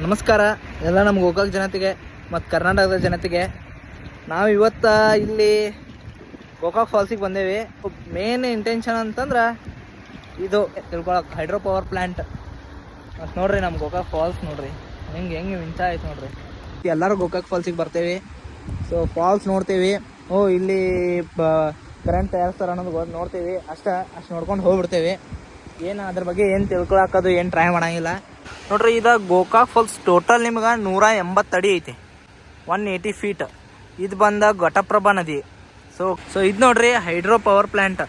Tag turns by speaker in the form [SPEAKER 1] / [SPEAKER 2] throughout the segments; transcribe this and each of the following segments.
[SPEAKER 1] ನಮಸ್ಕಾರ ಎಲ್ಲ ನಮ್ಮ ಗೋಕಾಕ್ ಜನತೆಗೆ ಮತ್ತು ಕರ್ನಾಟಕದ ಜನತೆಗೆ. ನಾವು ಇವತ್ತು ಇಲ್ಲಿ ಗೋಕಾಕ್ ಫಾಲ್ಸಿಗೆ ಬಂದೇವಿ. ಮೇನ್ ಇಂಟೆನ್ಷನ್ ಅಂತಂದ್ರೆ ಇದು ತಿಳ್ಕೊಳಕ್ಕೆ ಹೈಡ್ರೋ ಪವರ್ ಪ್ಲ್ಯಾಂಟ್. ಮತ್ತು ನೋಡ್ರಿ ನಮ್ಮ ಗೋಕಾಕ್ ಫಾಲ್ಸ್ ನೋಡ್ರಿ ಹೆಂಗೆ ವಿಂತ ಆಯ್ತು ನೋಡ್ರಿ. ಎಲ್ಲರೂ ಗೋಕಾಕ್ ಫಾಲ್ಸಿಗೆ ಬರ್ತೇವೆ. ಸೊ ಫಾಲ್ಸ್ ನೋಡ್ತೇವೆ, ಇಲ್ಲಿ ಕರೆಂಟ್ ತಯಾರಿಸ್ತಾರೆ ಅನ್ನೋದು ನೋಡ್ತೇವೆ. ಅಷ್ಟು ನೋಡ್ಕೊಂಡು ಹೋಗ್ಬಿಡ್ತೇವೆ. ಏನು ಅದ್ರ ಬಗ್ಗೆ ಏನು ತಿಳ್ಕೊಳಕ್ಕದು ಏನು ಟ್ರೈ ಮಾಡೋಂಗಿಲ್ಲ ನೋಡ್ರಿ. ಇದು ಗೋಕಾಕ್ ಫಾಲ್ಸ್ ಟೋಟಲ್ ನಿಮ್ಗೆ 180 ಅಡಿ ಐತಿ, 180 ಫೀಟ್. ಇದು ಬಂದ ಘಟಪ್ರಭಾ ನದಿ. ಸೊ ಇದು ನೋಡ್ರಿ ಹೈಡ್ರೋ ಪವರ್ ಪ್ಲ್ಯಾಂಟ್.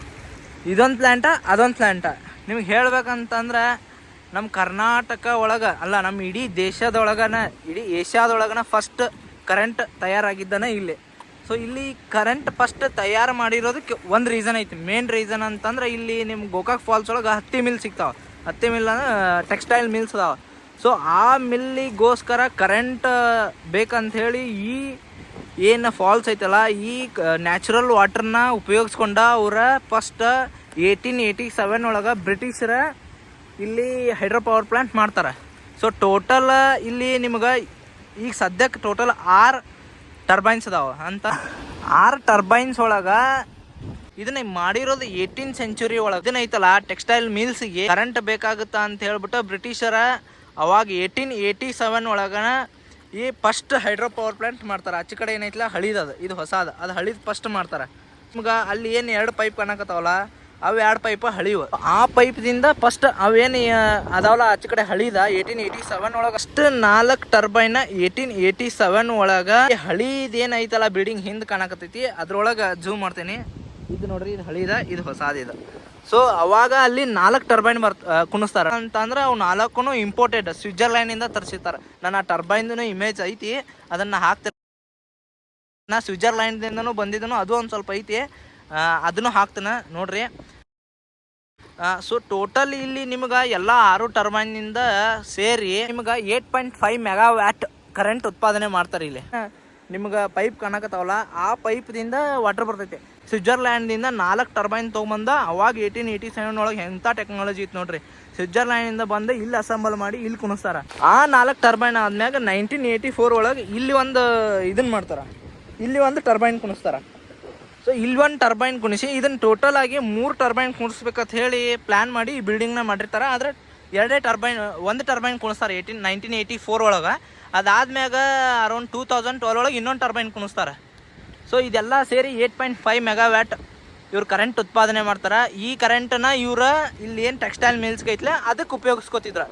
[SPEAKER 1] ಇದೊಂದು ಪ್ಲ್ಯಾಂಟ ಅದೊಂದು ಪ್ಲ್ಯಾಂಟ. ನಿಮ್ಗೆ ಹೇಳ್ಬೇಕಂತಂದ್ರೆ ನಮ್ಮ ಕರ್ನಾಟಕ ಒಳಗೆ ಅಲ್ಲ, ನಮ್ಮ ಇಡೀ ದೇಶದೊಳಗನ, ಇಡೀ ಏಷ್ಯಾದೊಳಗನ ಫಸ್ಟ್ ಕರೆಂಟ್ ತಯಾರಾಗಿದ್ದಾನೆ ಇಲ್ಲಿ. ಸೊ ಇಲ್ಲಿ ಕರೆಂಟ್ ಫಸ್ಟ್ ತಯಾರು ಮಾಡಿರೋದಕ್ಕೆ ಒಂದು ರೀಸನ್ ಐತಿ. ಮೇನ್ ರೀಸನ್ ಅಂತಂದ್ರೆ ಇಲ್ಲಿ ನಿಮ್ಮ ಗೋಕಾಕ್ ಫಾಲ್ಸ್ ಒಳಗೆ ಹತ್ತಿ ಮಿಲ್ ಸಿಗ್ತಾವೆ. ಹತ್ತಿ ಮಿಲ್ ಅಂದ್ರೆ ಟೆಕ್ಸ್ಟೈಲ್ ಮಿಲ್ಸ್ ಅದಾವೆ. ಸೊ ಆ ಮಿಲ್ಲಿಗೋಸ್ಕರ ಕರೆಂಟ್ ಬೇಕಂಥೇಳಿ ಈ ಏನು ಫಾಲ್ಸ್ ಐತಲ್ಲ, ಈ ನ್ಯಾಚುರಲ್ ವಾಟರ್ನ ಉಪಯೋಗಿಸ್ಕೊಂಡ ಅವರ ಫಸ್ಟ್ 1887 ಒಳಗೆ ಬ್ರಿಟಿಷರ ಇಲ್ಲಿ ಹೈಡ್ರೋ ಪವರ್ ಪ್ಲ್ಯಾಂಟ್ ಮಾಡ್ತಾರೆ. ಸೊ ಟೋಟಲ್ ಇಲ್ಲಿ ನಿಮ್ಗೆ ಈಗ ಸದ್ಯಕ್ಕೆ ಟೋಟಲ್ 6 ಟರ್ಬೈನ್ಸ್ ಅದಾವೆ ಅಂತ. 6 ಟರ್ಬೈನ್ಸ್ ಒಳಗೆ ಇದನ್ನ ಮಾಡಿರೋದು 18th ಸೆಂಚುರಿ ಒಳಗೆ. ಇದನ್ನೈತಲ್ಲ ಟೆಕ್ಸ್ಟೈಲ್ ಮಿಲ್ಸ್ಗೆ ಕರೆಂಟ್ ಬೇಕಾಗುತ್ತಾ ಅಂತ ಹೇಳ್ಬಿಟ್ಟು ಬ್ರಿಟಿಷರ ಅವಾಗ 1887 ಒಳಗನ ಈ ಫಸ್ಟ್ ಹೈಡ್ರೋ ಪವರ್ ಪ್ಲ್ಯಾಂಟ್ ಮಾಡ್ತಾರೆ. ಆಚೆ ಕಡೆ ಏನೈತಲ್ಲ ಹಳಿದದು, ಇದು ಹೊಸಾದ, ಅದು ಹಳಿದು ಫಸ್ಟ್ ಮಾಡ್ತಾರೆ. ನಿಮ್ಗೆ ಅಲ್ಲಿ ಏನು 2 ಪೈಪ್ ಕಾಣಕತ್ತಾವಲ್ಲ, ಅವು 2 ಪೈಪ್ ಹಳಿವು. ಆ ಪೈಪ್ದಿಂದ ಫಸ್ಟ್ ಅವೇನು ಅದಾವಲ್ಲ ಆಚೆ ಕಡೆ ಹಳಿದ 1887 ಒಳಗೆ ಅಷ್ಟು 4 ಟರ್ಬೈನ್ 1887 ಒಳಗೆ ಹಳಿದೇನೈತಲ್ಲ ಬಿಲ್ಡಿಂಗ್ ಹಿಂದೆ ಕಾಣಕತ್ತೈತಿ, ಅದ್ರೊಳಗೆ ಜೂಮ್ ಮಾಡ್ತೇನೆ. ಇದು ನೋಡ್ರಿ, ಇದು ಹಳಿದ, ಇದು ಹೊಸಾದಿದ. ಸೊ ಅವಾಗ ಅಲ್ಲಿ 4 ಟರ್ಬೈನ್ ಕುಣಿಸ್ತಾರೆ ಅಂತಂದ್ರೆ ಅವು 4 ಇಂಪೋರ್ಟೆಡ್ ಸ್ವಿಟ್ಜರ್ಲ್ಯಾಂಡಿಂದ ತರಿಸಿರ್ತಾರೆ. ನಾನು ಆ ಟರ್ಬೈನ್ದು ಇಮೇಜ್ ಐತಿ, ಅದನ್ನು ಹಾಕ್ತೇನೆ. ನಾ ಸ್ವಿಟ್ಜರ್ಲ್ಯಾಂಡ್ದಿಂದನೂ ಬಂದಿದ್ದನು, ಅದು ಒಂದು ಸ್ವಲ್ಪ ಐತಿ, ಅದನ್ನು ಹಾಕ್ತೇನೆ ನೋಡ್ರಿ. ಸೊ ಟೋಟಲ್ ಇಲ್ಲಿ ನಿಮ್ಗೆ ಎಲ್ಲ 6 ಟರ್ಬೈನಿಂದ ಸೇರಿ ನಿಮ್ಗೆ 8.5 ಮೆಗಾವ್ಯಾಟ್ ಕರೆಂಟ್ ಉತ್ಪಾದನೆ ಮಾಡ್ತಾರೆ. ಇಲ್ಲಿ ನಿಮ್ಗೆ ಪೈಪ್ ಕಾಣಕತ್ತಾವಲ್ಲ, ಆ ಪೈಪ್ದಿಂದ ವಾಟರ್ ಬರ್ತೈತಿ. ಸ್ವಿಟ್ಜರ್ಲ್ಯಾಂಡ್ದಿಂದ 4 ಟರ್ಬೈನ್ ತೊಗೊಂಬಂದ. ಅವಾಗ 1887 ಒಳಗೆ ಎಂಥ ಟೆಕ್ನಾಲಜಿ ಇತ್ತು ನೋಡ್ರಿ. ಸ್ವಿಟ್ಜರ್ಲ್ಯಾಂಡಿಂದ ಬಂದು ಇಲ್ಲಿ ಅಸೆಂಬಲ್ ಮಾಡಿ ಇಲ್ಲಿ ಕುಣಿಸ್ತಾರೆ. ಆ 4 ಟರ್ಬೈನ್ ಆದ್ಮ್ಯಾಗ 1984 ಒಳಗೆ ಇಲ್ಲಿ ಒಂದು ಇದನ್ನ ಮಾಡ್ತಾರೆ, ಇಲ್ಲಿ ಒಂದು ಟರ್ಬೈನ್ ಕುಣಿಸ್ತಾರೆ. ಸೊ ಇಲ್ಲಿ ಒಂದು ಟರ್ಬೈನ್ ಕುಣಿಸಿ ಇದನ್ನು ಟೋಟಲ್ ಆಗಿ 3 ಟರ್ಬೈನ್ ಕುಣಿಸ್ಬೇಕಂತ ಹೇಳಿ ಪ್ಲ್ಯಾನ್ ಮಾಡಿ ಈ ಬಿಲ್ಡಿಂಗ್ನ ಮಾಡಿರ್ತಾರೆ. ಆದರೆ 2 ಟರ್ಬೈನ್, ಒಂದು ಟರ್ಬೈನ್ ಕುಣಿಸ್ತಾರೆ 1984 ಒಳಗೆ. ಅದಾದ್ಮ್ಯಾಗ ಅರೌಂಡ್ 2012 ಒಳಗೆ ಇನ್ನೊಂದು ಟರ್ಬೈನ್ ಕುಣಿಸ್ತಾರೆ. ಸೊ ಇದೆಲ್ಲ ಸೇರಿ 8.5 ಮೆಗಾವ್ಯಾಟ್ ಇವ್ರು ಕರೆಂಟ್ ಉತ್ಪಾದನೆ ಮಾಡ್ತಾರೆ. ಈ ಕರೆಂಟನ್ನು ಇವ್ರು ಇಲ್ಲಿ ಏನು ಟೆಕ್ಸ್ಟೈಲ್ ಮಿಲ್ಸ್ಗೆ ಐತ್ಲೆ ಅದಕ್ಕೆ ಉಪಯೋಗಿಸ್ಕೊತಿದ್ರು.